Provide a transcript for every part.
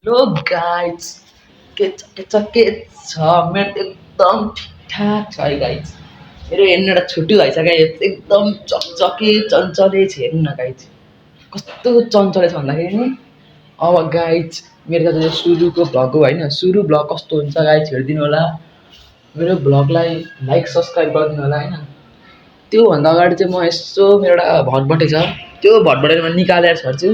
Hello guys के छ मेरो त एकदम ठिकठाक छ है गाइज। मेरो हेर्नु एउटा छुट्टी भएछ गाइज, एकदम चकचके चञ्चले छ। हेर्नु न गाइज, कस्तो चञ्चले छ भन्दाखेरि नि अब गाइज मेरो त सुरुको भ्लग हो होइन। सुरु भ्लग कस्तो हुन्छ गाइज हेरिदिनु होला। मेरो भ्लगलाई लाइक सब्सक्राइब गरिदिनु होला होइन। त्योभन्दा अगाडि चाहिँ म यसो मेरो एउटा भटबटे छ, त्यो भटबटे म निकालेर छर्छु।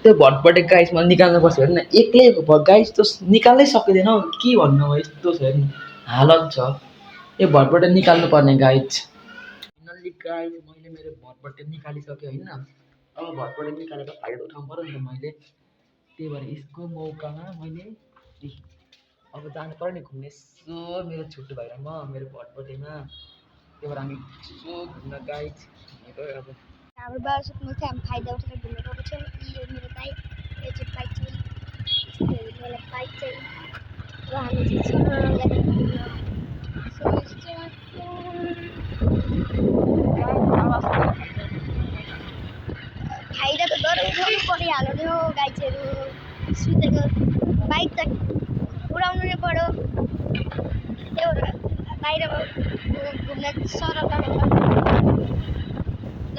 त्यो भटबटे गाइस मैले निकाल्नुपर्छ। हेर्नु न, एक्लै गाइस त्यो निकाल्नै सकिँदैन हौ, के भन्नु अब, यस्तो छ हेर्नु, हालत छ। यो भटबटे निकाल्नु पर्ने गाइस। फाइनल्ली गाइस मैले मेरो भटबटे निकालिसकेँ होइन। अब भटबटे निकालेर फाइदा उठाउनु पऱ्यो नि त मैले। त्यही भएर यसको मौकामा मैले अब जानु पऱ्यो नि घुम्ने, यसो मेरो छुट्टी भएर मेरो भटबटेमा। त्यही भएर हामी यसो घुम्न गाइस हिँडेको अब। हाम्रो बाबा सुत्नु थियो, हामी फाइदा उठेर घुम्न गएको छौँ। यो मेरो बाइक, यो चाहिँ बाइक चाहिँ यस्तो हेर्नु होला बाइक चाहिँ। र हामी चाहिँ सरर गरेर घुम्न फाइदा त गरेर उठाउनु परिहाल्यो नि हौ गाइजहरू। सुतेको बाइक त उडाउनु नै पऱ्यो। त्यही भएर बाहिर घुम्न सरर गरेर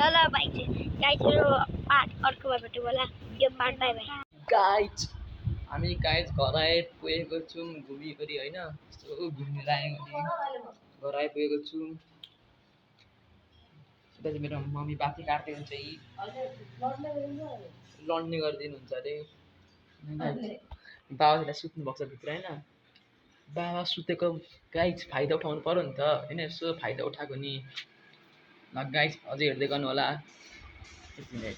ल बाइक चाहिँ गाइजहरू पार्ट अर्कोमा भेटौँ होला। यो पार्ट बाई बाई गाइज। हामी गाइज घर आइपुगेको छौँ घुमिकरी होइन। यसो घुमेर आयौँ अनि घर आइपुगेको छौँ। यता चाहिँ मेरो मम्मी बाती काट्दै हुन्छ, लड्ने गरिदिनुहुन्छ अरे। बाबासित सुत्नु भएको छ भित्र होइन। बाबा सुतेको गाइज फाइदा उठाउनु पऱ्यो नि त होइन। यसो फाइदा उठाएको नि ल गाइज, अझै हेर्दै गर्नु होला। एक मिनट।